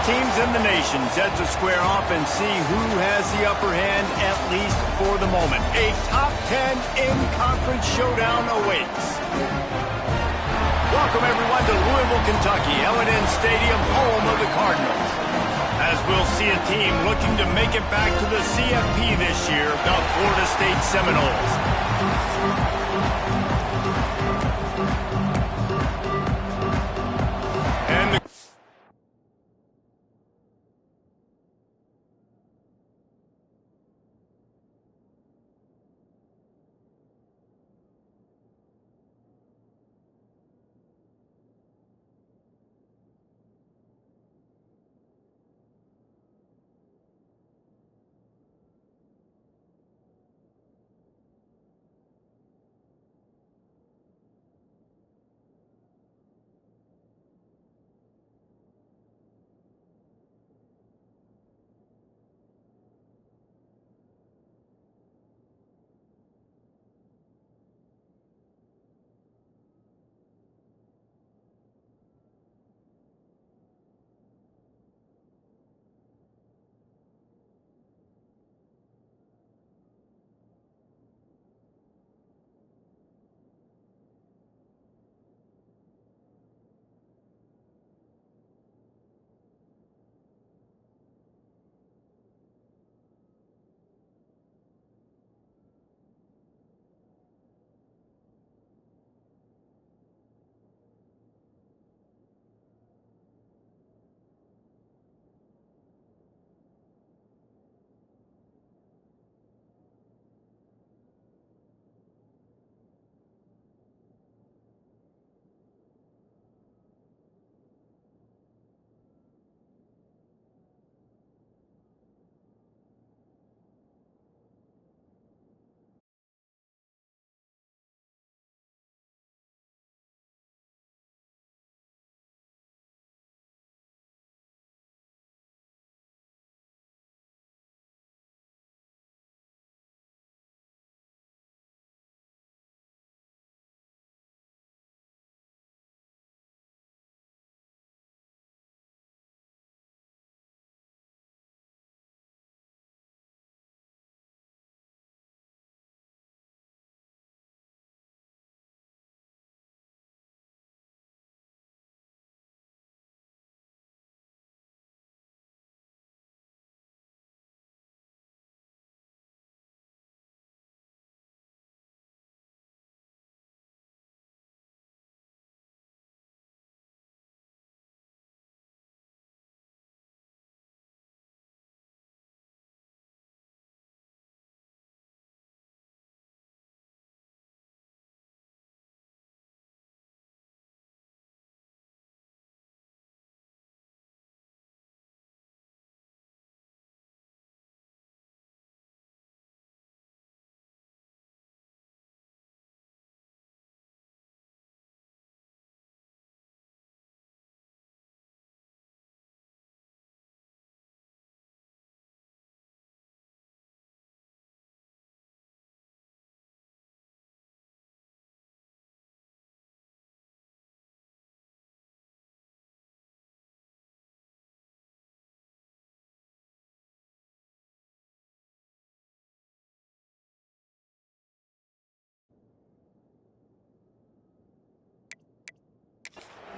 teams in the nation set to square off and see who has the upper hand, at least for the moment. A top 10 in-conference showdown awaits. Welcome, everyone, to Louisville, Kentucky, L&N Stadium, home of the Cardinals. As we'll see a team looking to make it back to the CFP this year, the Florida State Seminoles.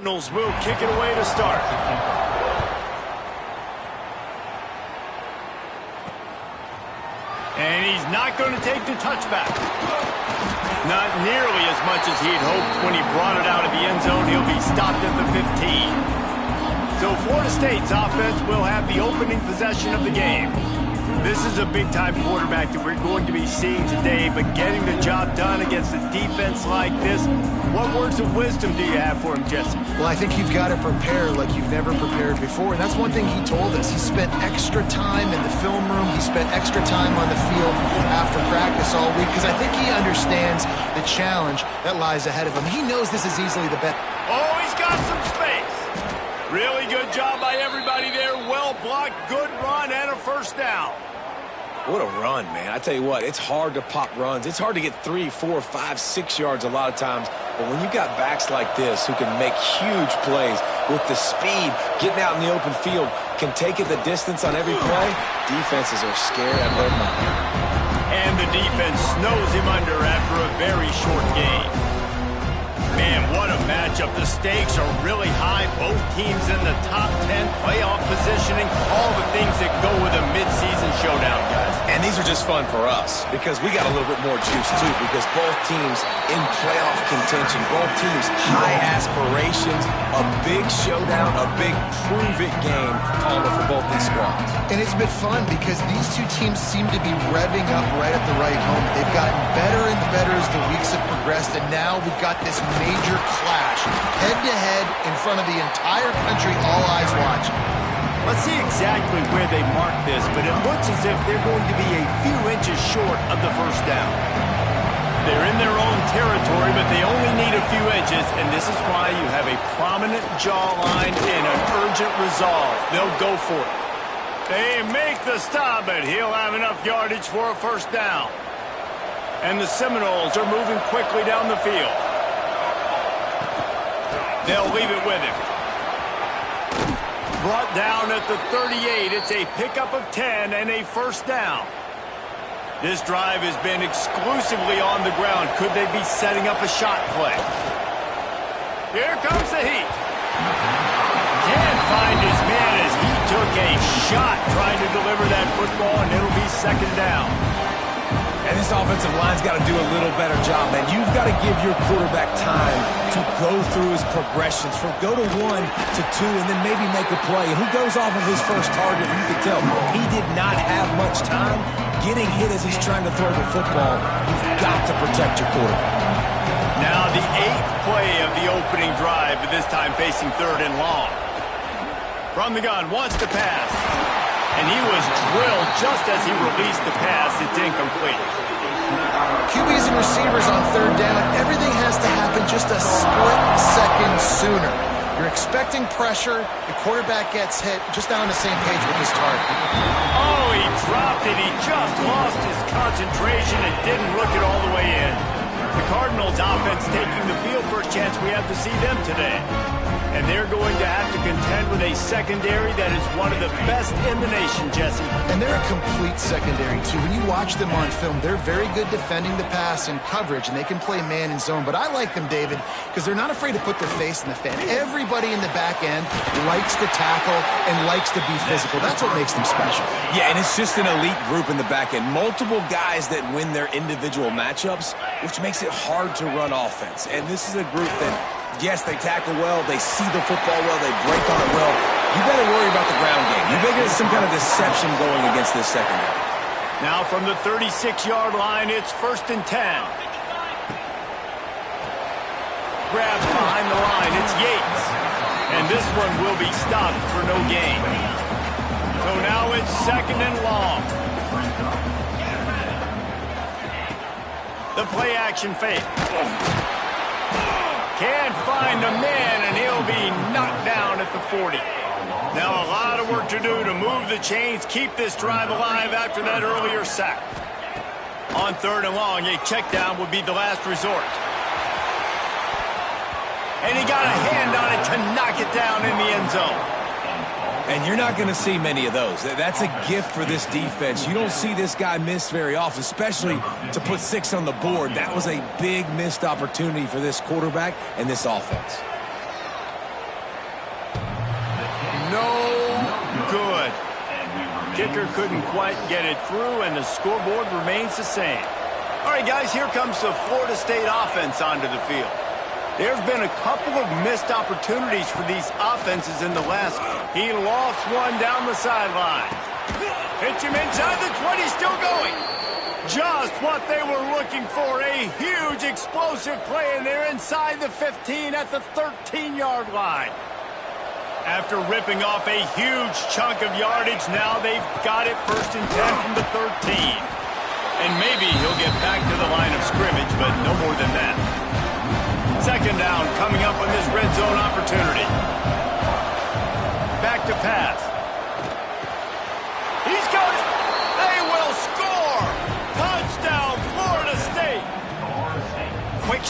Cardinals will kick it away to start. And he's not going to take the touchback. Not nearly as much as he'd hoped when he brought it out of the end zone. He'll be stopped at the 15. So Florida State's offense will have the opening possession of the game. This is a big-time quarterback that we're going to be seeing today, but getting the job done against a defense like this, what words of wisdom do you have for him, Jesse? Well, I think you've got to prepare like you've never prepared before, and that's one thing he told us. He spent extra time in the film room. He spent extra time on the field after practice all week, because I think he understands the challenge that lies ahead of him. He knows this is easily the best. Oh, he's got some space. Really good job by everybody there. Well blocked, good run, and a first down. What a run, man. I tell you what, it's hard to pop runs. It's hard to get 3, 4, 5, 6 yards a lot of times But when you got backs like this who can make huge plays with the speed, getting out in the open field, can take it the distance on every play, defenses are scared out of their mind. And the defense snows him under after a very short game. Man, what a matchup. The stakes are really high. Both teams in the top 10, playoff positioning, all the things that go with a midseason showdown, guys. And these are just fun for us because we got a little bit more juice, too, because both teams in playoff contention, both teams high aspirations, a big showdown, a big prove-it game calling for both these squads. And it's been fun because these two teams seem to be revving up right at the right moment. They've gotten better and better as the weeks have progressed, and now we've got this major clash, head-to-head in front of the entire country, all eyes watching. Let's see exactly where they mark this, but it looks as if they're going to be a few inches short of the first down. They're in their own territory, but they only need a few inches, and this is why you have a prominent jawline and an urgent resolve. They'll go for it. They make the stop, but he'll have enough yardage for a first down. And the Seminoles are moving quickly down the field. They'll leave it with him. Brought down at the 38. It's a pickup of 10 and a first down. This drive has been exclusively on the ground. Could they be setting up a shot play? Here comes the heat. Can't find his man as he took a shot trying to deliver that football, and it'll be second down. And this offensive line's got to do a little better job, man. You've got to give your quarterback time to go through his progressions from go to 1 to 2 and then maybe make a play. And he goes off of his first target, and you can tell he did not have much time getting hit as he's trying to throw the football. You've got to protect your quarterback. Now the 8th play of the opening drive, but this time facing third and long. From the gun, wants to pass. And he was drilled just as he released the pass. It's incomplete. QBs and receivers on third down, everything has to happen just a split second sooner. You're expecting pressure, the quarterback gets hit, just not on the same page with his target. Oh, he dropped it. He just lost his concentration and didn't look it all the way in. The Cardinals offense taking the field for a chance. We have to see them today. And they're going to have to contend with a secondary that is one of the best in the nation, Jesse. And they're a complete secondary, too. When you watch them on film, they're very good defending the pass and coverage, and they can play man and zone. But I like them, David, because they're not afraid to put their face in the fan. Everybody in the back end likes to tackle and likes to be physical. That's what makes them special. Yeah, and it's just an elite group in the back end. Multiple guys that win their individual matchups, which makes it hard to run offense. And this is a group that, yes, they tackle well, they see the football well, they break on it well. You better worry about the ground game. You better get some kind of deception going against this secondary. Now from the 36-yard line, it's first and 10. Grabs behind the line, it's Yates. And this one will be stopped for no gain. So now it's second and long. The play action fake. Can't find a man, and he'll be knocked down at the 40. Now a lot of work to do to move the chains, keep this drive alive after that earlier sack. On third and long, a check down would be the last resort. And he got a hand on it to knock it down in the end zone. And you're not going to see many of those. That's a gift for this defense. You don't see this guy miss very often, especially to put 6 on the board. That was a big missed opportunity for this quarterback and this offense. No good. Kicker couldn't quite get it through, and the scoreboard remains the same. All right, guys, here comes the Florida State offense onto the field. There have been a couple of missed opportunities for these offenses in the last. He lost one down the sideline. Hits him inside the 20, still going. Just what they were looking for, a huge explosive play, and they're inside the 15 at the 13-yard line. After ripping off a huge chunk of yardage, now they've got it first and 10 from the 13. And maybe he'll get back to the line of scrimmage, but no more than that. Second down coming up on this red zone opportunity. Back to pass. He's got it. They will score. Touchdown, Florida State. Quick.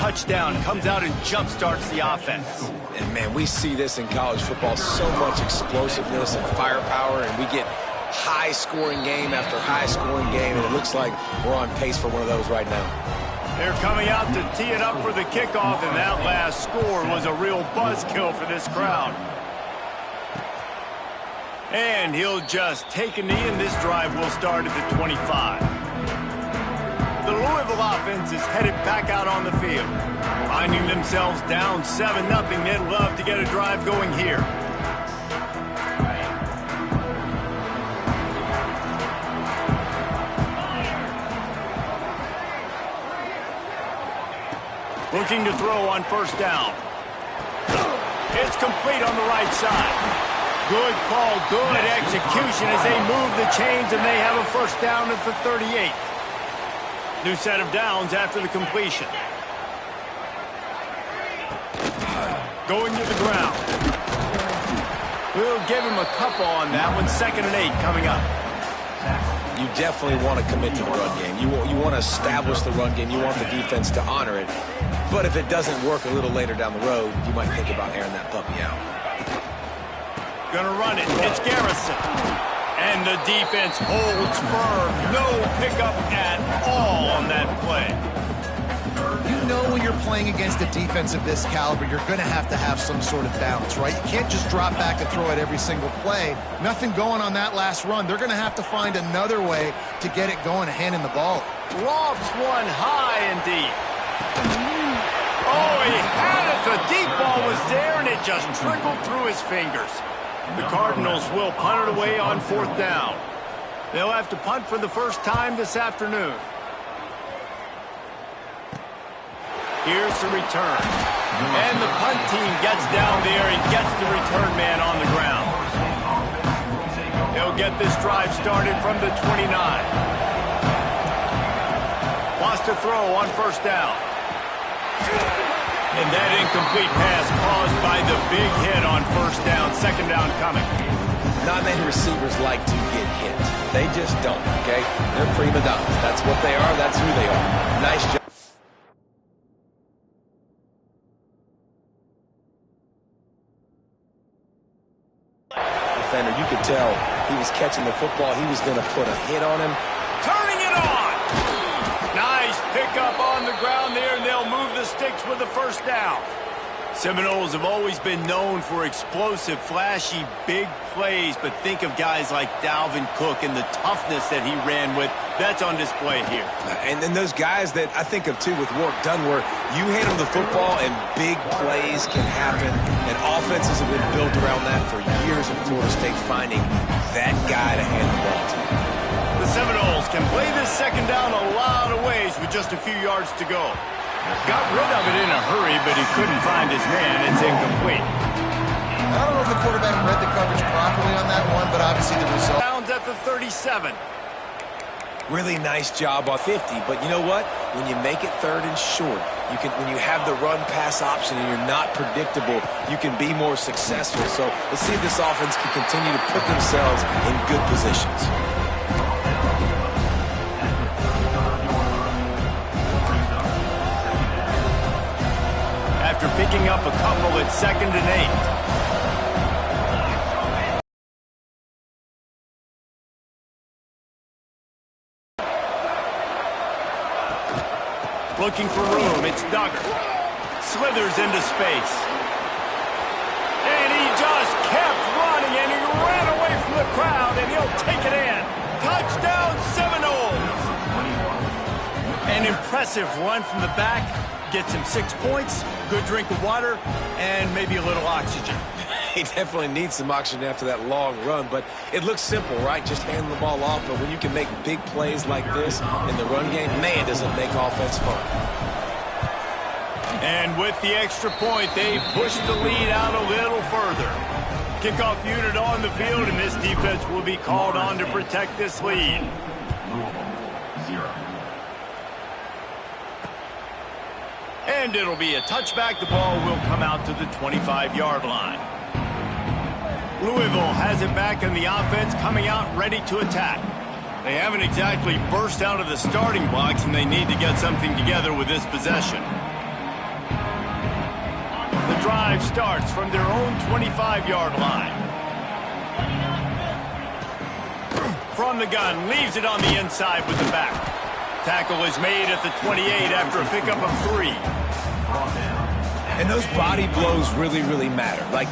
touchdown, comes out and jump-starts the offense. And, man, we see this in college football, so much explosiveness and firepower, and we get high-scoring game after high-scoring game, and it looks like we're on pace for one of those right now. They're coming out to tee it up for the kickoff, and that last score was a real buzzkill for this crowd. And he'll just take a knee, and this drive will start at the 25. The Louisville offense is headed back out on the field. Finding themselves down 7-0, they'd love to get a drive going here. Looking to throw on first down. It's complete on the right side. Good call, good execution as they move the chains, and they have a first down at the 38. New set of downs after the completion. Going to the ground. We'll give him a couple on that one. 2nd and 8 coming up. You definitely want to commit to the run game. You want to establish the run game. You want the defense to honor it. But if it doesn't work a little later down the road, you might think about airing that puppy out. Gonna run it. It's Garrison. And the defense holds firm. No pickup at all on that play. You know when you're playing against a defense of this caliber, you're going to have some sort of balance, right? You can't just drop back and throw it every single play. Nothing going on that last run. They're going to have to find another way to get it going and handing the ball. Lofts one high and deep. Oh, he had it. The deep ball was there, and it just trickled through his fingers. The Cardinals will punt it away on 4th down. They'll have to punt for the first time this afternoon. Here's the return. And the punt team gets down there and gets the return man on the ground. They'll get this drive started from the 29. Wants to throw on first down. And that incomplete pass caused by the big hit on first down. 2nd down coming. Not many receivers like to get hit. They just don't, okay? They're prima donnas. That's what they are. That's who they are. Nice job. Defender, you could tell he was catching the football. He was going to put a hit on him. Turning it on! Nice pickup on the ground there, and they'll move the sticks with the first down. Seminoles have always been known for explosive, flashy, big plays, but think of guys like Dalvin Cook and the toughness that he ran with. That's on display here. And then those guys that I think of, too, with Warwick Dunn, where you hand them the football and big plays can happen, and offenses have been built around that for years in Florida State, finding that guy to hand the ball to. The Seminoles can play this 2nd down a lot of ways with just a few yards to go. Got rid of it in a hurry, but he couldn't find his man. It's incomplete. I don't know if the quarterback read the coverage properly on that one, but obviously the result. Downs at the 37. Really nice job on 50, but you know what? When you make it 3rd and short, when you have the run-pass option and you're not predictable, you can be more successful. So let's see if this offense can continue to put themselves in good positions. After picking up a couple at 2nd and 8. Looking for room, it's Duggar. Slithers into space. And he just kept running, and he ran away from the crowd, and he'll take it in. Touchdown, Seminoles! An impressive run from the back. Gets him 6 points, good drink of water, and maybe a little oxygen. He definitely needs some oxygen after that long run, but it looks simple, right? Just hand the ball off, but when you can make big plays like this in the run game, man, does it make offense fun. And with the extra point, they push the lead out a little further. Kickoff unit on the field, and this defense will be called on to protect this lead. And it'll be a touchback. The ball will come out to the 25-yard line. Louisville has it back in the offense, coming out ready to attack. They haven't exactly burst out of the starting blocks, and they need to get something together with this possession. drive starts from their own 25-yard line. From the gun, leaves it on the inside with the back. Tackle is made at the 28 after a pickup of 3. And those body blows really, really matter. Like,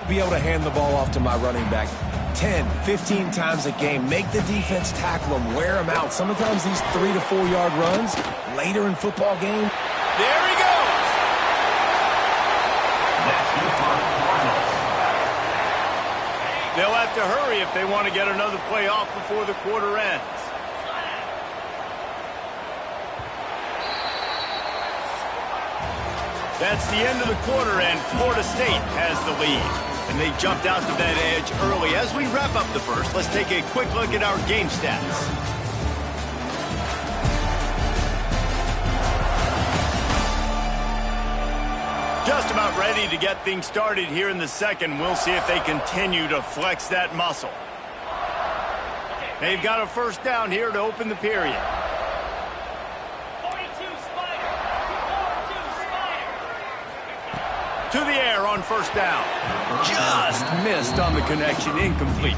be able to hand the ball off to my running back 10, 15 times a game. Make the defense tackle them, wear them out. Sometimes these 3 to 4 yard runs later in football game. There he goes. They'll have to hurry if they want to get another play off before the quarter ends. That's the end of the quarter, and Florida State has the lead. And they jumped out to that edge early. As we wrap up the first, let's take a quick look at our game stats. Just about ready to get things started here in the second. We'll see if they continue to flex that muscle. They've got a first down here to open the period. To the air on first down. Just missed on the connection, incomplete.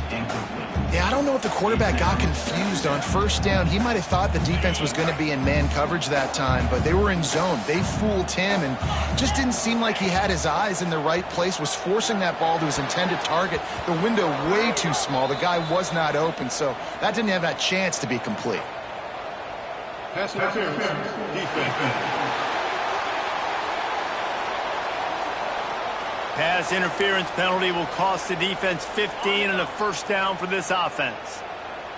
Yeah, I don't know if the quarterback got confused on first down. He might have thought the defense was going to be in man coverage that time, but they were in zone. They fooled him and just didn't seem like he had his eyes in the right place, was forcing that ball to his intended target. The window way too small. The guy was not open, so that didn't have that chance to be complete. Pass interference, defense. Pass interference penalty will cost the defense 15 and a first down for this offense.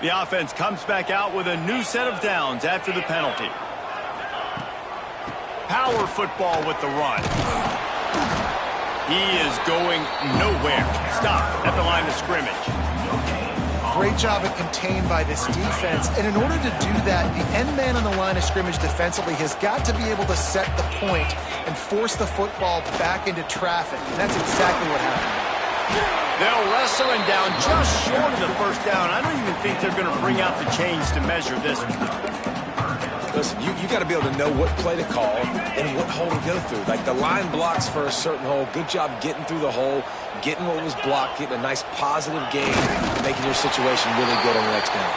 The offense comes back out with a new set of downs after the penalty. Power football with the run. He is going nowhere. Stop at the line of scrimmage. Great job at contained by this defense. And in order to do that, the end man on the line of scrimmage defensively has got to be able to set the point and force the football back into traffic. And that's exactly what happened. They'll wrestle him down just short of the first down. I don't even think they're going to bring out the chains to measure this one. Listen, you got to be able to know what play to call and what hole to go through. Like, the line blocks for a certain hole. Good job getting through the hole, getting what was blocked, getting a nice positive gain, making your situation really good on the next down.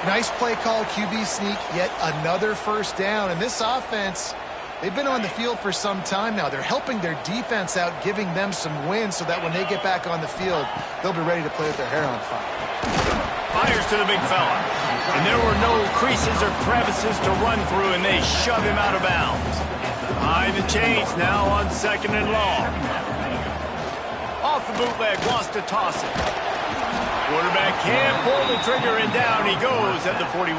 Nice play call, QB sneak, yet another first down. And this offense, they've been on the field for some time now. They're helping their defense out, giving them some wins so that when they get back on the field, they'll be ready to play with their hair on fire. Fires to the big fella. And there were no creases or crevices to run through, and they shove him out of bounds. Behind the chains now on second and long. Off the bootleg, wants to toss it. Quarterback can't pull the trigger, and down he goes at the 41.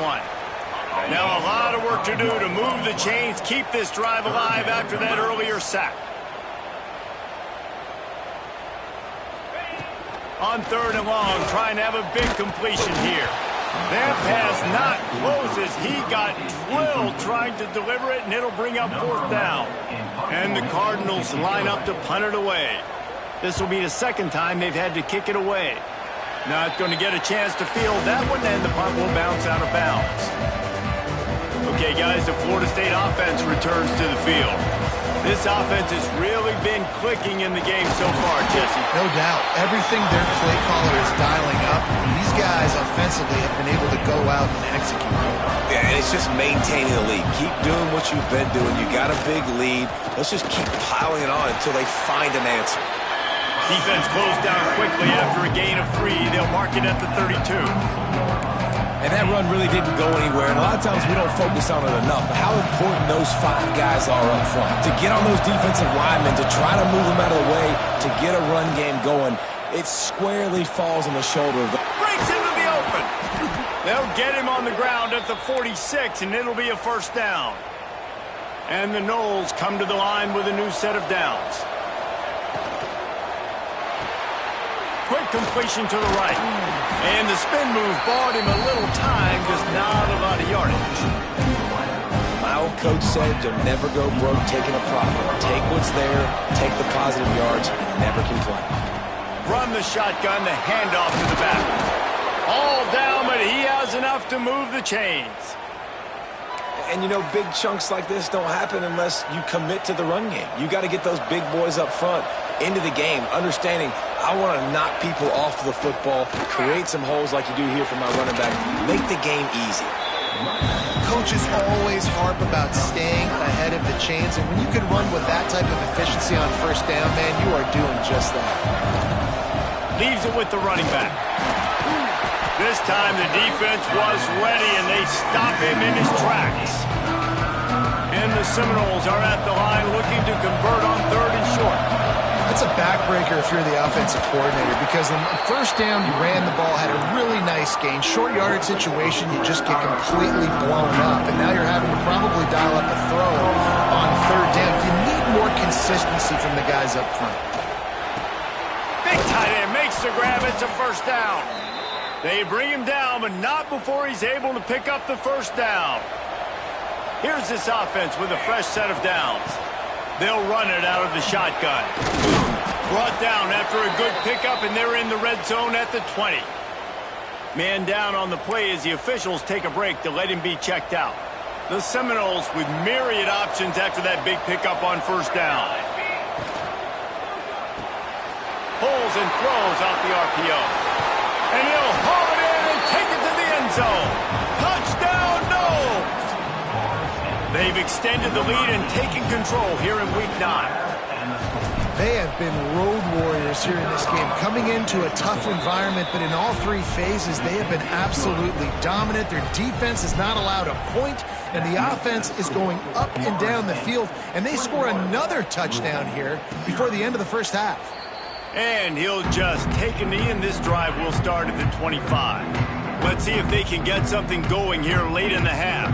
Now a lot of work to do to move the chains, keep this drive alive after that earlier sack. On third and long, trying to have a big completion here. That pass not closes. He got drilled trying to deliver it, and it'll bring up fourth down. And the Cardinals line up to punt it away. This will be the second time they've had to kick it away. Not going to get a chance to field that one, and the punt will bounce out of bounds. Okay, guys, the Florida State offense returns to the field. This offense has really been clicking in the game so far, Jesse. No doubt. Everything their play caller is dialing up. These guys offensively have been able to go out and execute. Yeah, and it's just maintaining the lead. Keep doing what you've been doing. You got a big lead. Let's just keep piling it on until they find an answer. Defense closed down quickly after a gain of 3. They'll mark it at the 32. And that run really didn't go anywhere. And a lot of times we don't focus on it enough. But how important those 5 guys are up front. To get on those defensive linemen, to try to move them out of the way, to get a run game going, it squarely falls on the shoulder of the... Breaks into the open. They'll get him on the ground at the 46, and it'll be a first down. And the Noles come to the line with a new set of downs. Quick completion to the right. And the spin move bought him a little time, just not a lot of yardage. Well, coach said, you'll never go broke taking a profit. Take what's there, take the positive yards, and never complain. Run the shotgun, the handoff to the back. All down, but he has enough to move the chains. And, you know, big chunks like this don't happen unless you commit to the run game. You got to get those big boys up front into the game, understanding I want to knock people off the football, create some holes like you do here for my running back, make the game easy. Coaches always harp about staying ahead of the chains, and when you can run with that type of efficiency on first down, man, you are doing just that. Leaves it with the running back. This time the defense was ready, and they stop him in his tracks. And the Seminoles are at the line looking to convert on 3rd and short. That's a backbreaker if you're the offensive coordinator, because on first down, you ran the ball, had a really nice gain. Short yardage situation, you just get completely blown up, and now you're having to probably dial up a throw on 3rd down. You need more consistency from the guys up front. Big tight end makes the grab. It's a first down. They bring him down, but not before he's able to pick up the first down. Here's this offense with a fresh set of downs. They'll run it out of the shotgun. Brought down after a good pickup, and they're in the red zone at the 20. Man down on the play as the officials take a break to let him be checked out. The Seminoles with myriad options after that big pickup on first down. Pulls and throws out the RPO. And he'll haul it in and take it to the end zone. Touchdown, Noles! They've extended the lead and taken control here in Week 9. They have been road warriors here in this game, coming into a tough environment, but in all 3 phases, they have been absolutely dominant. Their defense is not allowed a point, and the offense is going up and down the field, and they score another touchdown here before the end of the first half. And he'll just take a knee, and this drive will start at the 25. Let's see if they can get something going here late in the half.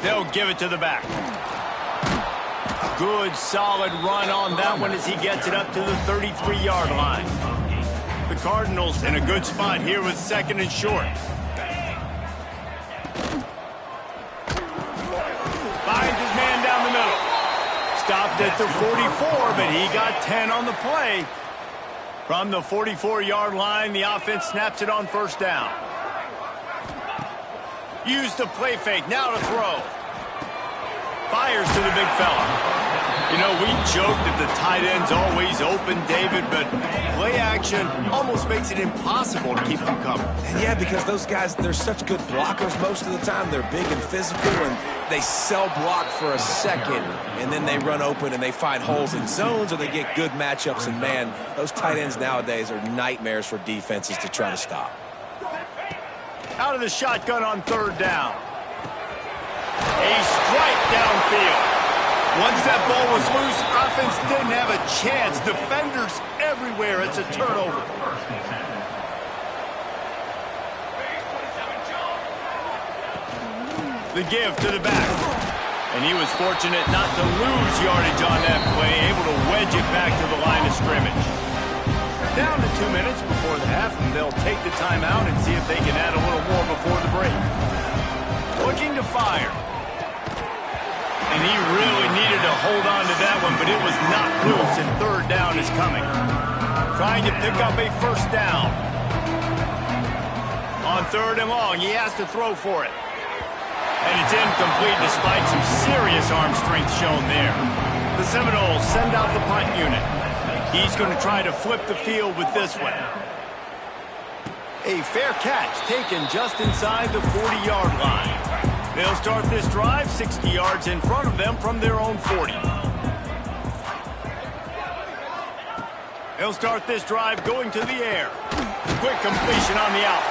They'll give it to the back. Good, solid run on that one as he gets it up to the 33-yard line. The Cardinals in a good spot here with 2nd and short. Finds his man down the middle. Stopped at the 44, but he got 10 on the play. From the 44-yard line, the offense snaps it on first down. Use the play fake, now to throw. Fires to the big fella. You know, we joke that the tight end's always open, David, but play action almost makes it impossible to keep them coming. And yeah, because those guys, they're such good blockers most of the time. They're big and physical, and they sell block for a second, and then they run open and they find holes in zones, or they get good matchups. And, man, those tight ends nowadays are nightmares for defenses to try to stop. Out of the shotgun on 3rd down. A strike downfield. Once that ball was loose, offense didn't have a chance. Defenders everywhere. It's a turnover. The give to the back. And he was fortunate not to lose yardage on that play, able to wedge it back to the line of scrimmage. Down to 2 minutes before the half, and they'll take the timeout and see if they can add a little more before the break. Looking to fire. And he really needed to hold on to that one, but it was not loose, and 3rd down is coming. Trying to pick up a first down. On 3rd and long, he has to throw for it. And it's incomplete despite some serious arm strength shown there. The Seminoles send out the punt unit. He's going to try to flip the field with this one. A fair catch taken just inside the 40-yard line. They'll start this drive 60 yards in front of them from their own 40. They'll start this drive going to the air. Quick completion on the out.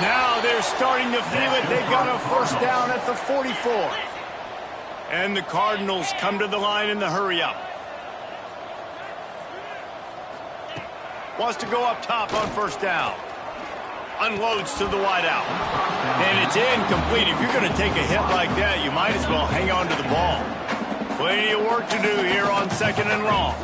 Now they're starting to feel it. They got a first down at the 44. And the Cardinals come to the line in the hurry-up. Wants to go up top on first down. Unloads to the wideout. And it's incomplete. If you're going to take a hit like that, you might as well hang on to the ball. Plenty of work to do here on 2nd and long.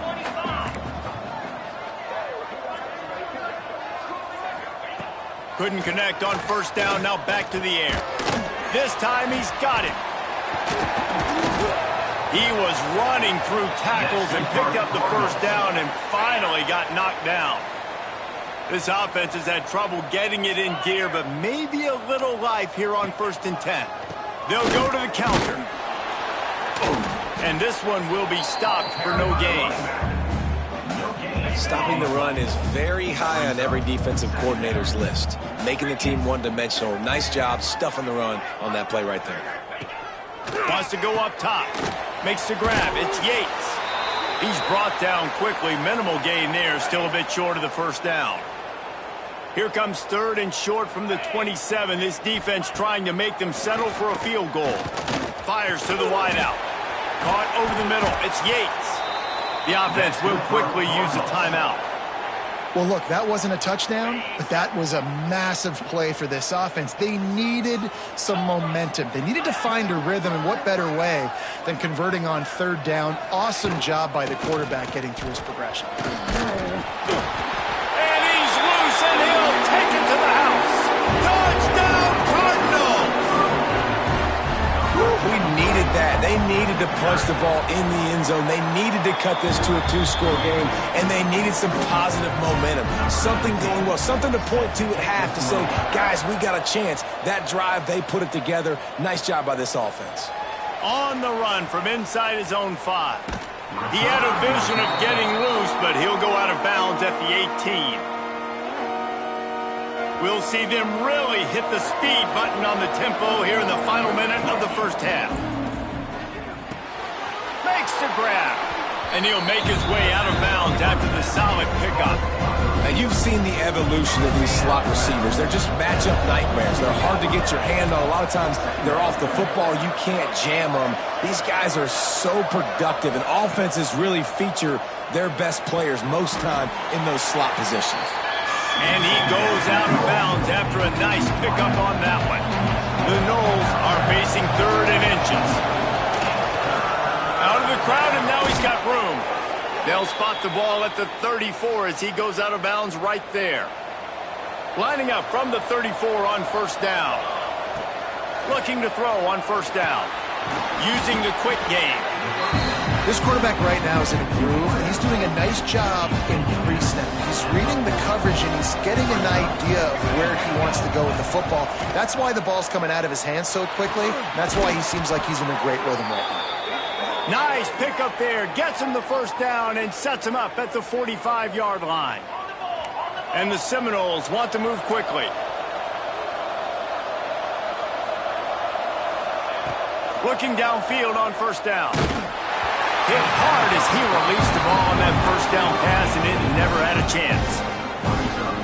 Couldn't connect on first down, now back to the air. This time he's got it. He was running through tackles and picked up the first down and finally got knocked down. This offense has had trouble getting it in gear, but maybe a little life here on 1st and 10. They'll go to the counter. And this one will be stopped for no gain. Stopping the run is very high on every defensive coordinator's list. Making the team one-dimensional. Nice job stuffing the run on that play right there. Wants to go up top. Makes the grab. It's Yates. He's brought down quickly. Minimal gain there. Still a bit short of the first down. Here comes 3rd and short from the 27. This defense trying to make them settle for a field goal. Fires to the wideout. Caught over the middle. It's Yates. The offense will quickly use a timeout. Well, look, that wasn't a touchdown, but that was a massive play for this offense. They needed some momentum. They needed to find a rhythm, and what better way than converting on 3rd down. Awesome job by the quarterback getting through his progression. And he's loose, and he'll take it to the house. Touchdown, Cardinals! We needed that. They needed to punch the ball in the end zone. They needed to cut this to a 2-score game, and they needed some positive momentum. Something going well, something to point to at half to say, guys, we got a chance. That drive, they put it together. Nice job by this offense. On the run from inside his own 5. He had a vision of getting loose, but he'll go out of bounds at the 18. We'll see them really hit the speed button on the tempo here in the final minute of the first half. Makes the grab, and he'll make his way out of bounds after the solid pickup. Now, you've seen the evolution of these slot receivers. They're just matchup nightmares. They're hard to get your hand on. A lot of times, they're off the football. You can't jam them. These guys are so productive, and offenses really feature their best players most time in those slot positions. And he goes out of bounds after a nice pickup on that one. The Noles are facing 3rd and inches. Out of the crowd, and now he's got room. They'll spot the ball at the 34 as he goes out of bounds right there. Lining up from the 34 on first down. Looking to throw on first down. Using the quick game. This quarterback right now is in a groove, and he's doing a nice job in pre-snap. He's reading the coverage, and he's getting an idea of where he wants to go with the football. That's why the ball's coming out of his hands so quickly. That's why he seems like he's in a great rhythm right now. Nice pickup there. Gets him the first down and sets him up at the 45-yard line. And the Seminoles want to move quickly. Looking downfield on first down. Hit hard as he released the ball on that first down pass, and it never had a chance.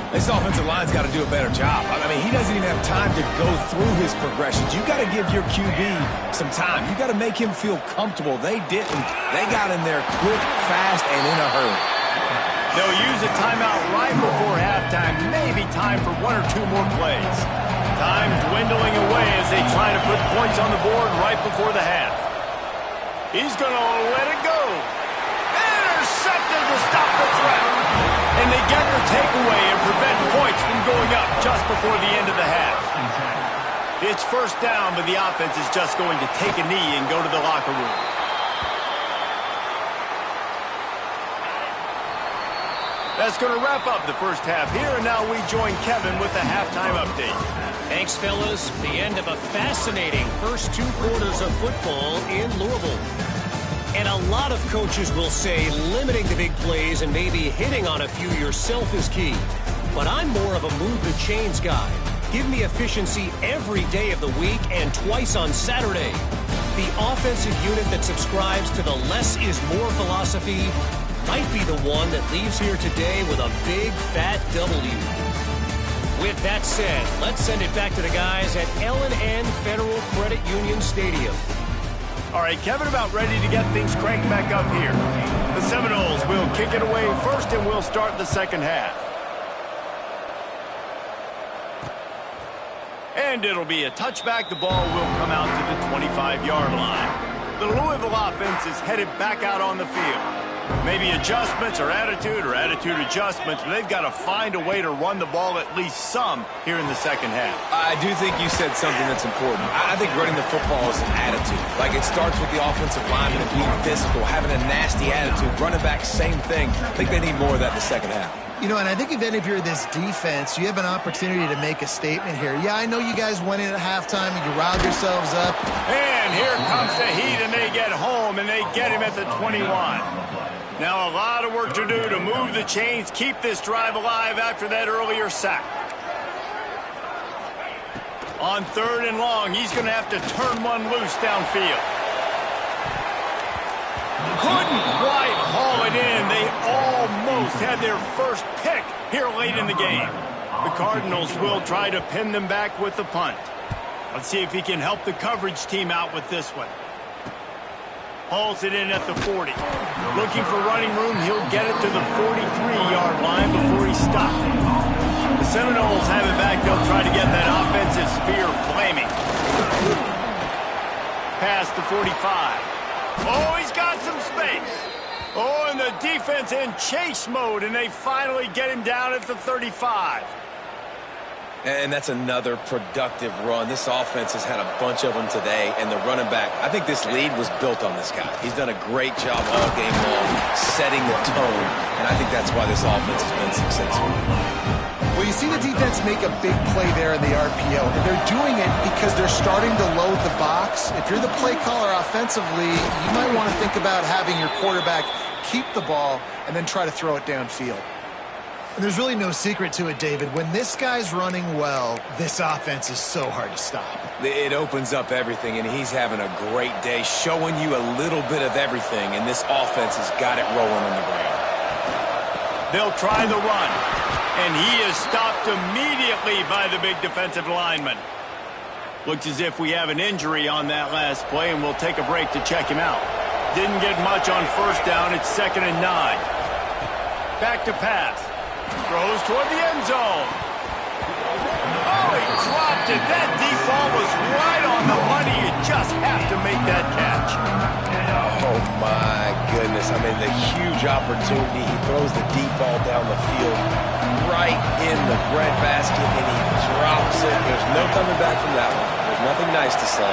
This offensive line's got to do a better job. I mean, he doesn't even have time to go through his progressions. You got to give your QB some time. You got to make him feel comfortable. They didn't. They got in there quick, fast, and in a hurry. They'll use a timeout right before halftime. Maybe time for 1 or 2 more plays. Time dwindling away as they try to put points on the board right before the half. He's going to let it go. Intercepted to stop the threat. And they get the takeaway and prevent points from going up just before the end of the half. It's first down, but the offense is just going to take a knee and go to the locker room. That's going to wrap up the first half here, and now we join Kevin with the halftime update. Thanks, fellas. The end of a fascinating first 2 quarters of football in Louisville. And a lot of coaches will say limiting the big plays and maybe hitting on a few yourself is key. But I'm more of a move the chains guy. Give me efficiency every day of the week and twice on Saturday. The offensive unit that subscribes to the less is more philosophy might be the one that leaves here today with a big fat W. With that said, let's send it back to the guys at L&N Federal Credit Union Stadium. All right, Kevin, about ready to get things cranked back up here. The Seminoles will kick it away first, and we'll start the second half. And it'll be a touchback. The ball will come out to the 25-yard line. The Louisville offense is headed back out on the field. Maybe adjustments or attitude adjustments, but they've got to find a way to run the ball at least some here in the second half. I do think you said something that's important. I think running the football is an attitude. Like, it starts with the offensive lineman and being physical, having a nasty attitude. Running back, same thing. I think they need more of that in the second half. You know, and I think even if you're this defense, you have an opportunity to make a statement here. Yeah, I know you guys went in at halftime and you riled yourselves up. And here comes the Heat, and they get home, and they get him at the 21. Now a lot of work to do to move the chains, keep this drive alive after that earlier sack. On 3rd and long, he's going to have to turn one loose downfield. Couldn't quite haul it in. They almost had their first pick here late in the game. The Cardinals will try to pin them back with the punt. Let's see if he can help the coverage team out with this one. Hauls it in at the 40. Looking for running room, he'll get it to the 43-yard line before he stopped. The Seminoles have it back. They'll try to get that offensive spear flaming. Past the 45. Oh, he's got some space. Oh, and the defense in chase mode, and they finally get him down at the 35. And that's another productive run. This offense has had a bunch of them today, and the running back, I think this lead was built on this guy. He's done a great job all game long setting the tone, and I think that's why this offense has been successful. Well, you see the defense make a big play there in the RPO. And they're doing it because they're starting to load the box. If you're the play caller offensively, you might want to think about having your quarterback keep the ball and then try to throw it downfield. And there's really no secret to it, David. When this guy's running well, this offense is so hard to stop. It opens up everything, and he's having a great day, showing you a little bit of everything, and this offense has got it rolling on the ground. They'll try the run, and he is stopped immediately by the big defensive lineman. Looks as if we have an injury on that last play, and we'll take a break to check him out. Didn't get much on 1st down. It's 2nd and 9. Back to pass. Throws toward the end zone. Oh, he dropped it. That deep ball was right on the money. You just have to make that catch. Oh, my goodness. I mean, the huge opportunity. He throws the deep ball down the field right in the breadbasket, and he drops it. There's no coming back from that one. There's nothing nice to say.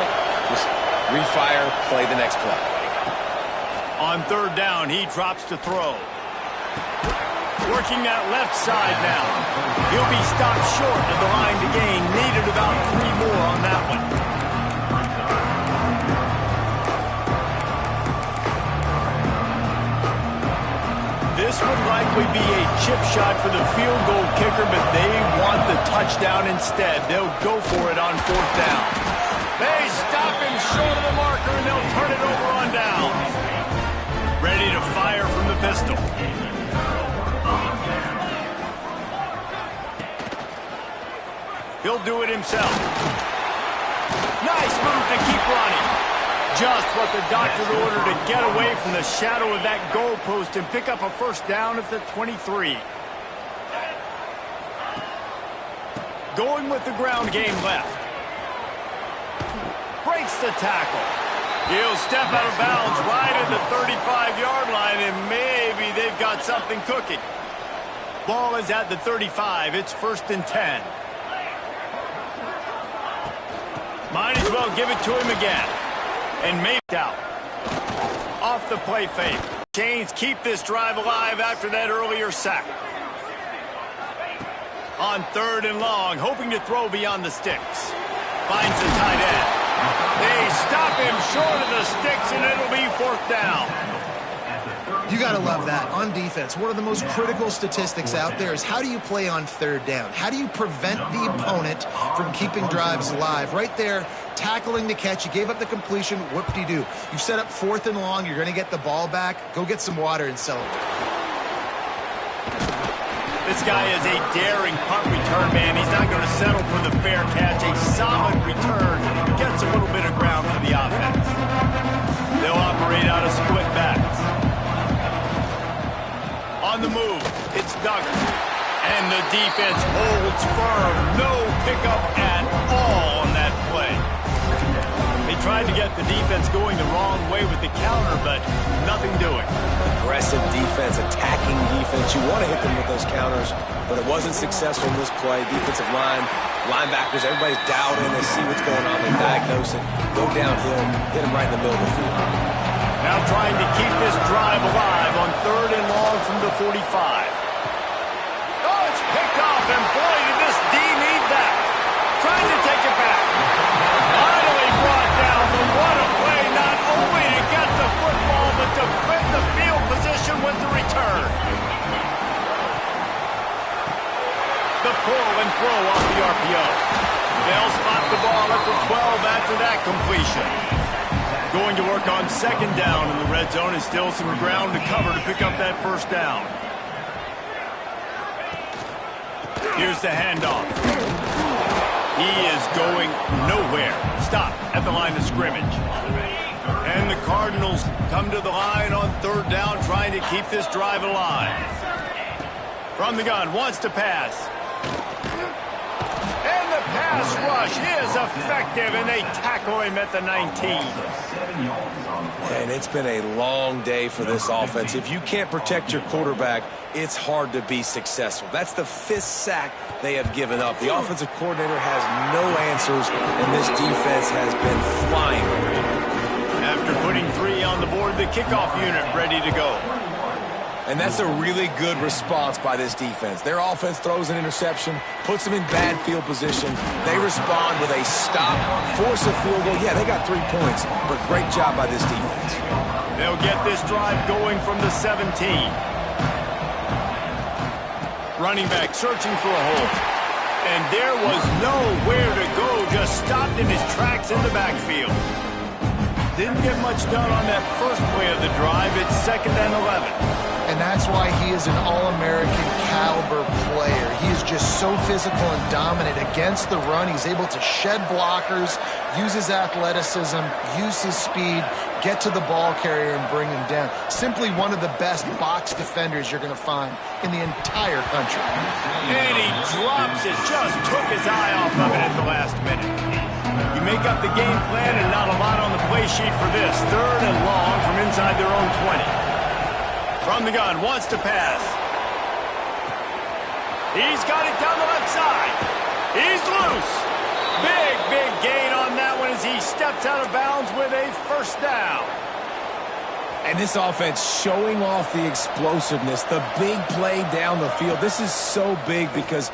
Just refire, play the next play. On 3rd down, he drops to throw. Working that left side now. He'll be stopped short of the line to gain. Needed about 3 more on that one. This would likely be a chip shot for the field goal kicker, but they want the touchdown instead. They'll go for it on 4th down. They stop him short of the marker, and they'll turn it over on downs. Ready to fire from the pistol. He'll do it himself. Nice move to keep running. Just what the doctor ordered to get away from the shadow of that goalpost and pick up a 1st down at the 23. Going with the ground game left. Breaks the tackle. He'll step out of bounds right at the 35-yard line, and maybe they've got something cooking. Ball is at the 35. It's 1st and 10. Might as well give it to him again. And maybe out. Off the play fake. Chains keep this drive alive after that earlier sack. On 3rd and long, hoping to throw beyond the sticks. Finds the tight end. They stop him short of the sticks, and it'll be 4th down. You got to love that. On defense, one of the most critical statistics out there is how do you play on 3rd down? How do you prevent the opponent from keeping drives alive? Right there, tackling the catch. You gave up the completion. Whoop-de-doo. You've set up 4th and long. You're going to get the ball back. Go get some water and celebrate. This guy is a daring punt return man. He's not going to settle for the fair catch. A solid return gets a little bit of ground for the offense. They'll operate out of split backs. On the move, it's Duggar. And the defense holds firm. No pickup at all on that play. They tried to get the defense going the wrong way with the counter, but nothing doing. Aggressive defense, attacking defense. You want to hit them with those counters, but it wasn't successful in this play. Defensive line, linebackers, everybody's dialed in. They see what's going on. They diagnose it. Go downhill, hit them right in the middle of the field. Now trying to keep this drive alive on 3rd and long from the 45. Oh, it's picked off, and boy, did this D need that. Trying to take it back. Finally brought down, but what a play, not only to get the football, but to flip the field position with the return. The pull and throw off the RPO. They'll spot the ball at the 12 after that completion. Going to work on 2nd down in the red zone, and still some ground to cover to pick up that 1st down. Here's the handoff. He is going nowhere. Stop at the line of scrimmage. And the Cardinals come to the line on 3rd down, trying to keep this drive alive. From the gun, wants to pass. And the pass rush is effective, and they tackle him at the 19. And it's been a long day for this offense. If you can't protect your quarterback, it's hard to be successful. That's the 5th sack they have given up. The offensive coordinator has no answers, and this defense has been flying over him. After putting 3 on the board, the kickoff unit ready to go. And that's a really good response by this defense. Their offense throws an interception, puts them in bad field position. They respond with a stop, force a field goal. Yeah, they got 3 points, but great job by this defense. They'll get this drive going from the 17. Running back searching for a hole. And there was nowhere to go, just stopped in his tracks in the backfield. Didn't get much done on that first play of the drive. It's 2nd and 11. And that's why he is an All-American caliber player. He is just so physical and dominant against the run. He's able to shed blockers, use his athleticism, use his speed, get to the ball carrier and bring him down. Simply one of the best box defenders you're going to find in the entire country. And he drops it, just took his eye off of it at the last minute. You make up the game plan and not a lot on the play sheet for this. 3rd and long from inside their own 20. From the gun, wants to pass. He's got it down the left side. He's loose. Big gain on that one as he steps out of bounds with a 1st down. And this offense showing off the explosiveness, the big play down the field. This is so big because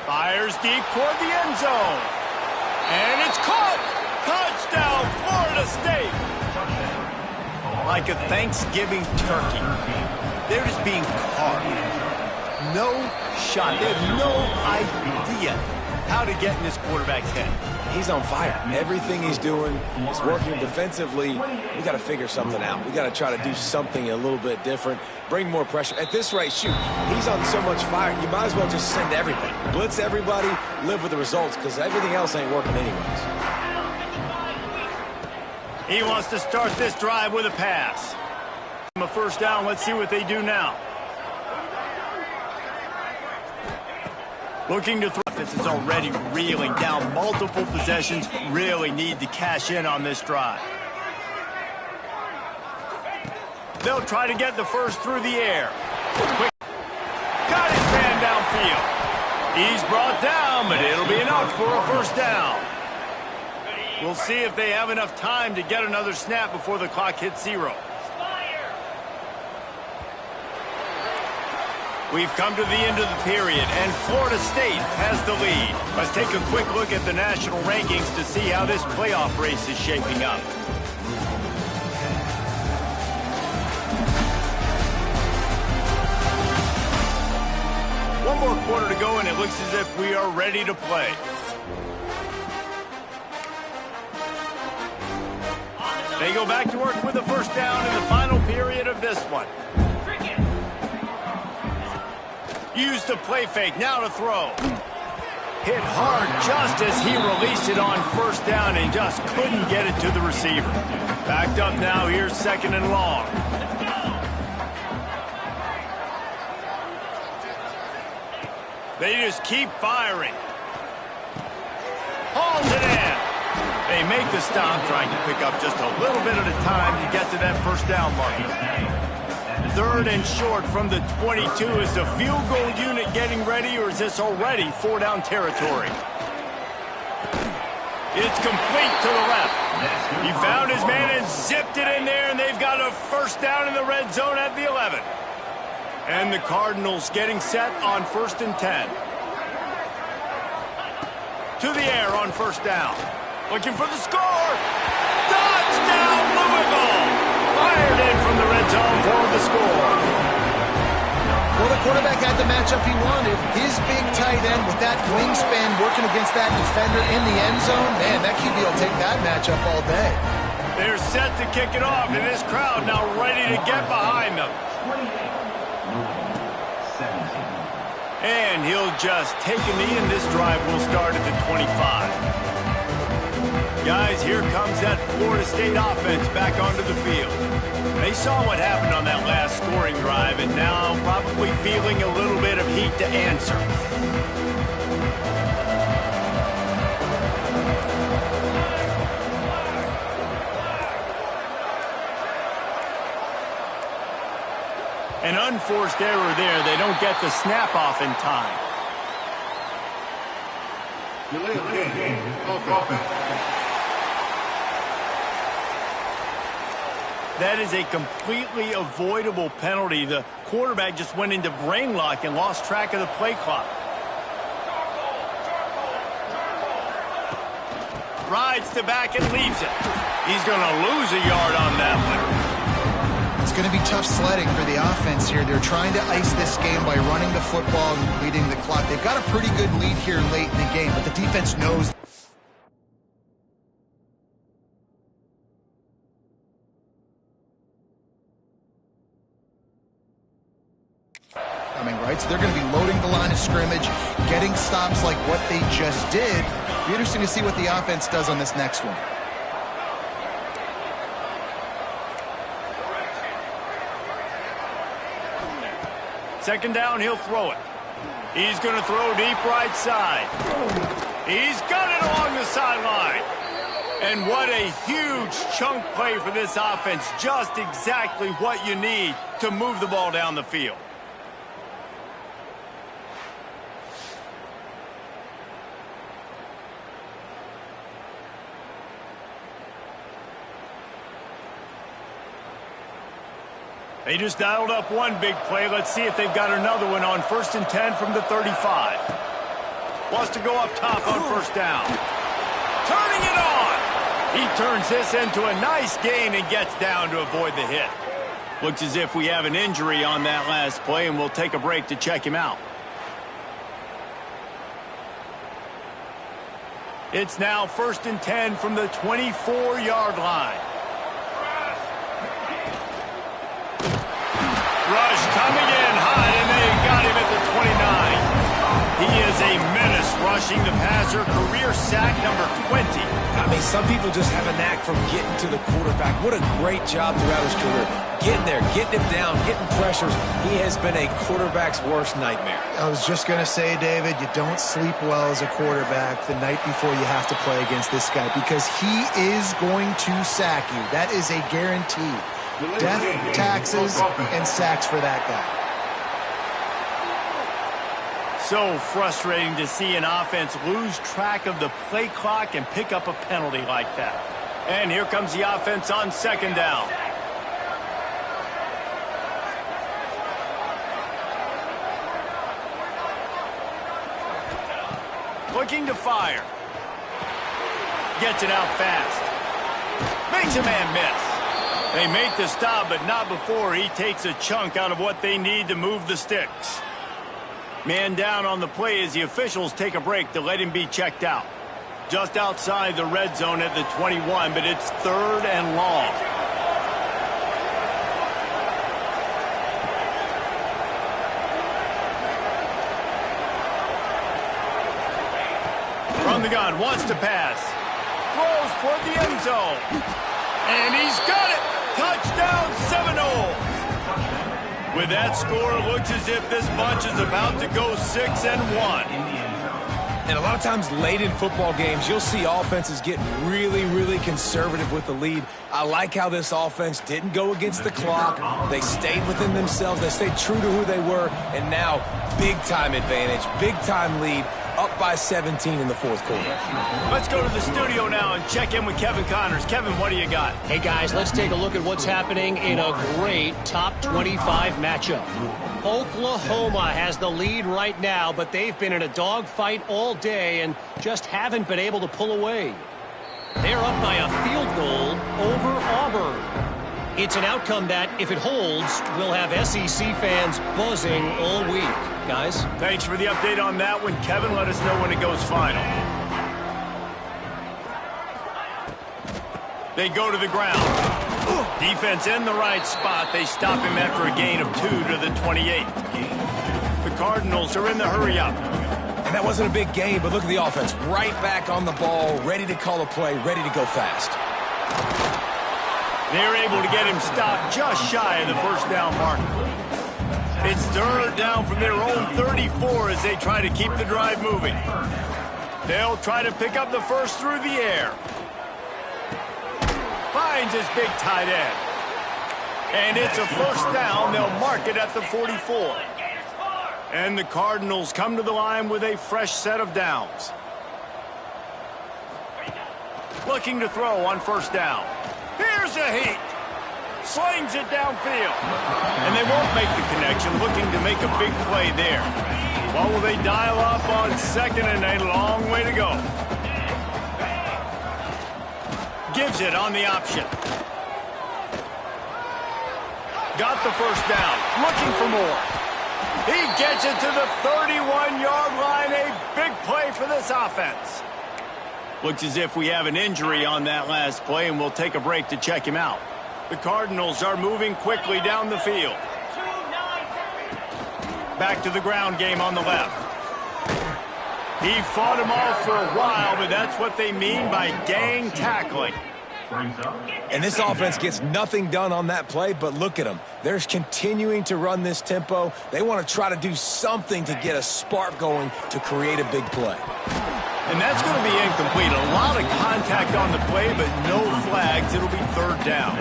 fires deep toward the end zone. And it's caught. Touchdown, Florida State. Like a Thanksgiving turkey. They're just being carved. No shot. They have no idea how to get in this quarterback's head. He's on fire. Everything he's doing is working defensively. We got to figure something out. We got to try to do something a little bit different. Bring more pressure. At this rate, shoot, he's on so much fire, you might as well just send everybody. Blitz everybody, live with the results, because everything else ain't working anyways. He wants to start this drive with a pass. A 1st down. Let's see what they do now. Looking to throw. This is already reeling down multiple possessions. Really need to cash in on this drive. They'll try to get the 1st through the air. Quick. Got his man downfield. He's brought down, but it'll be enough for a 1st down. We'll see if they have enough time to get another snap before the clock hits 0. We've come to the end of the period, and Florida State has the lead. Let's take a quick look at the national rankings to see how this playoff race is shaping up. One more quarter to go, and it looks as if we are ready to play. They go back to work with the 1st down in the final period of this one. Use the play fake, now to throw. Hit hard just as he released it on 1st down and just couldn't get it to the receiver. Backed up now, here's 2nd and long. They just keep firing. Hauls it in. They they make the stop, trying to pick up just a little bit at a time to get to that first down marker. 3rd and short from the 22. Is the field goal unit getting ready, or is this already 4-down territory? It's complete to the left. He found his man and zipped it in there, and they've got a first down in the red zone at the 11. And the Cardinals getting set on 1st and 10. To the air on first down. Looking for the score. Touchdown, Louisville! Fired in from the red zone for the score. Well, the quarterback had the matchup he wanted. His big tight end with that wingspan working against that defender in the end zone. Man, that QB will take that matchup all day. They're set to kick it off, and this crowd now ready to get behind them. And he'll just take a knee, and this drive will start at the 25. Guys, here comes that Florida State offense back onto the field. They saw what happened on that last scoring drive, and now probably feeling a little bit of heat to answer. An unforced error there. They don't get the snap off in time. That is a completely avoidable penalty. The quarterback just went into brain lock and lost track of the play clock. Rides to back and leaves it. He's going to lose a yard on that one. It's going to be tough sledding for the offense here. They're trying to ice this game by running the football and leading the clock. They've got a pretty good lead here late in the game, but the defense knows. Right, so they're going to be loading the line of scrimmage, getting stops like what they just did. It'll be interesting to see what the offense does on this next one. Second down, he'll throw it. He's going to throw deep right side. He's got it along the sideline. And what a huge chunk play for this offense. Just exactly what you need to move the ball down the field. They just dialed up one big play. Let's see if they've got another one on 1st and 10 from the 35. Wants to go up top on first down. Turning it on. He turns this into a nice gain and gets down to avoid the hit. Looks as if we have an injury on that last play, and we'll take a break to check him out. It's now 1st and 10 from the 24-yard line. Rush coming in high, and they got him at the 29. He is a menace rushing the passer. Career sack number 20. I mean, some people just have a knack for getting to the quarterback. What a great job throughout his career. Getting there, getting him down, getting pressures. He has been a quarterback's worst nightmare. I was just going to say, David, you don't sleep well as a quarterback the night before you have to play against this guy because he is going to sack you. That is a guarantee. Death, taxes, and sacks for that guy. So frustrating to see an offense lose track of the play clock and pick up a penalty like that. And here comes the offense on second down. Looking to fire. Gets it out fast. Makes a man miss. They make the stop, but not before he takes a chunk out of what they need to move the sticks. Man down on the play as the officials take a break to let him be checked out. Just outside the red zone at the 21, but it's 3rd and long. From the gun, wants to pass. Throws for the end zone. And he's got it. Touchdown, Seminoles. With that score, it looks as if this bunch is about to go 6-1. And a lot of times late in football games, you'll see offenses get really, really conservative with the lead. I like how this offense didn't go against the clock. They stayed within themselves. They stayed true to who they were. And now, big-time advantage, big-time lead, up by 17 in the fourth quarter. Let's go to the studio now and check in with Kevin Connors. Kevin, what do you got? Hey, guys, let's take a look at what's happening in a great top 25 matchup. Oklahoma has the lead right now, but they've been in a dogfight all day and just haven't been able to pull away. They're up by a field goal over Auburn. It's an outcome that, if it holds, will have SEC fans buzzing all week. Guys? Thanks for the update on that one, Kevin. Let us know when it goes final. They go to the ground. Defense in the right spot. They stop him after a gain of 2 to the 28. The Cardinals are in the hurry-up. And that wasn't a big gain, but look at the offense. Right back on the ball, ready to call a play, ready to go fast. They're able to get him stopped just shy of the first down marker. It's third down from their own 34 as they try to keep the drive moving. They'll try to pick up the first through the air. Finds his big tight end. And it's a first down. They'll mark it at the 44. And the Cardinals come to the line with a fresh set of downs. Looking to throw on first down. Here's a heat. Slings it downfield. And they won't make the connection, looking to make a big play there. Well, will they dial up on second and a long way to go? Gives it on the option. Got the first down. Looking for more. He gets it to the 31-yard line. A big play for this offense. Looks as if we have an injury on that last play, and we'll take a break to check him out. The Cardinals are moving quickly down the field. Back to the ground game on the left. He fought him off for a while, but that's what they mean by gang tackling. And this offense gets nothing done on that play, but look at them. They're continuing to run this tempo. They want to try to do something to get a spark going to create a big play. And that's going to be incomplete. A lot of contact on the play, but no flags. It'll be third down.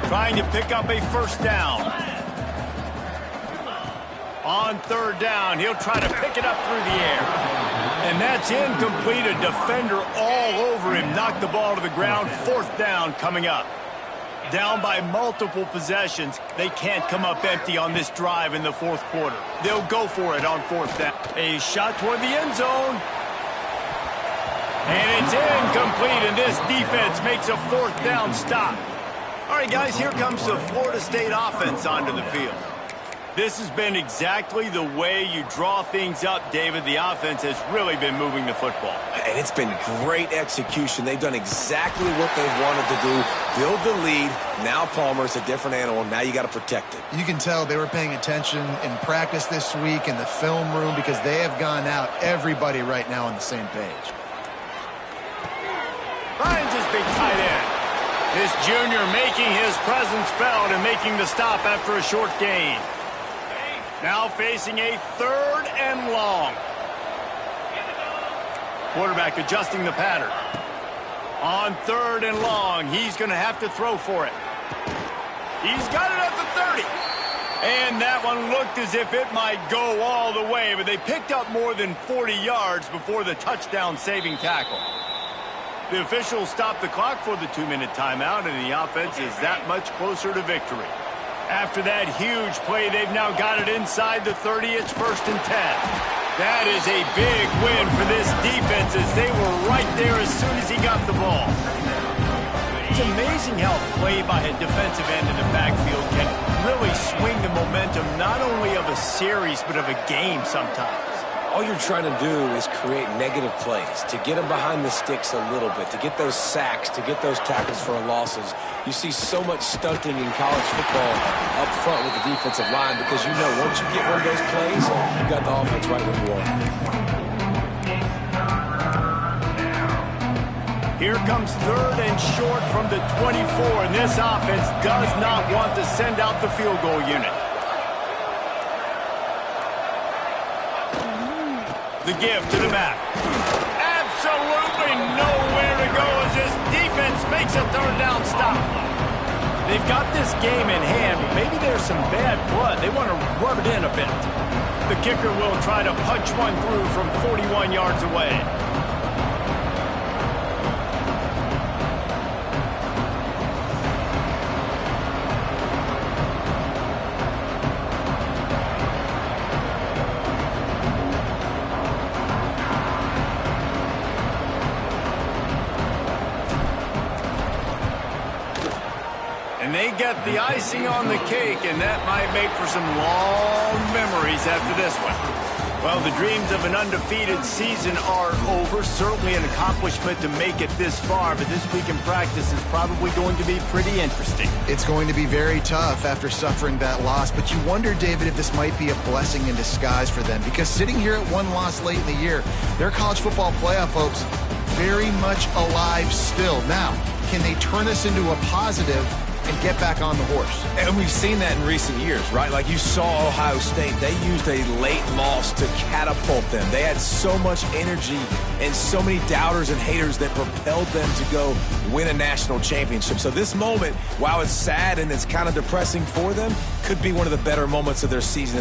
Trying to pick up a first down. On third down, he'll try to pick it up through the air. And that's incomplete. A defender all over him. Knocked the ball to the ground. Fourth down coming up. Down by multiple possessions. They can't come up empty on this drive in the fourth quarter. They'll go for it on fourth down. A shot toward the end zone. And it's incomplete, and this defense makes a fourth down stop. All right, guys, here comes the Florida State offense onto the field. This has been exactly the way you draw things up, David. The offense has really been moving the football. And it's been great execution. They've done exactly what they've wanted to do. Build the lead. Now Palmer's a different animal. Now you got to protect it. You can tell they were paying attention in practice this week in the film room because they have gone out, everybody right now on the same page. Finds his big tight end. This junior making his presence felt and making the stop after a short gain. Now facing a third and long. Quarterback adjusting the pattern. On third and long, he's going to have to throw for it. He's got it at the 30. And that one looked as if it might go all the way, but they picked up more than 40 yards before the touchdown-saving tackle. The officials stopped the clock for the 2-minute timeout, and the offense is that much closer to victory. After that huge play, they've now got it inside the 30. It's first and 10. That is a big win for this defense as they were right there as soon as he got the ball. It's amazing how play by a defensive end in the backfield can really swing the momentum not only of a series but of a game sometimes. All you're trying to do is create negative plays, to get them behind the sticks a little bit, to get those sacks, to get those tackles for losses. You see so much stunting in college football up front with the defensive line because you know once you get one of those plays, you got the offense right where you are. Here comes third and short from the 24, and this offense does not want to send out the field goal unit. The give to the back. Absolutely nowhere to go as this defense makes a third down stop. They've got this game in hand, but maybe there's some bad blood. They want to rub it in a bit. The kicker will try to punch one through from 41 yards away. And they get the icing on the cake, and that might make for some long memories after this one. Well, the dreams of an undefeated season are over. Certainly an accomplishment to make it this far, but this week in practice is probably going to be pretty interesting. It's going to be very tough after suffering that loss, but you wonder, David, if this might be a blessing in disguise for them, because sitting here at one loss late in the year, their college football playoff hopes very much alive still. Now, can they turn this into a positive and get back on the horse? And we've seen that in recent years, right? Like you saw Ohio State, they used a late loss to catapult them. They had so much energy and so many doubters and haters that propelled them to go win a national championship. So this moment, while it's sad and it's kind of depressing for them, could be one of the better moments of their season.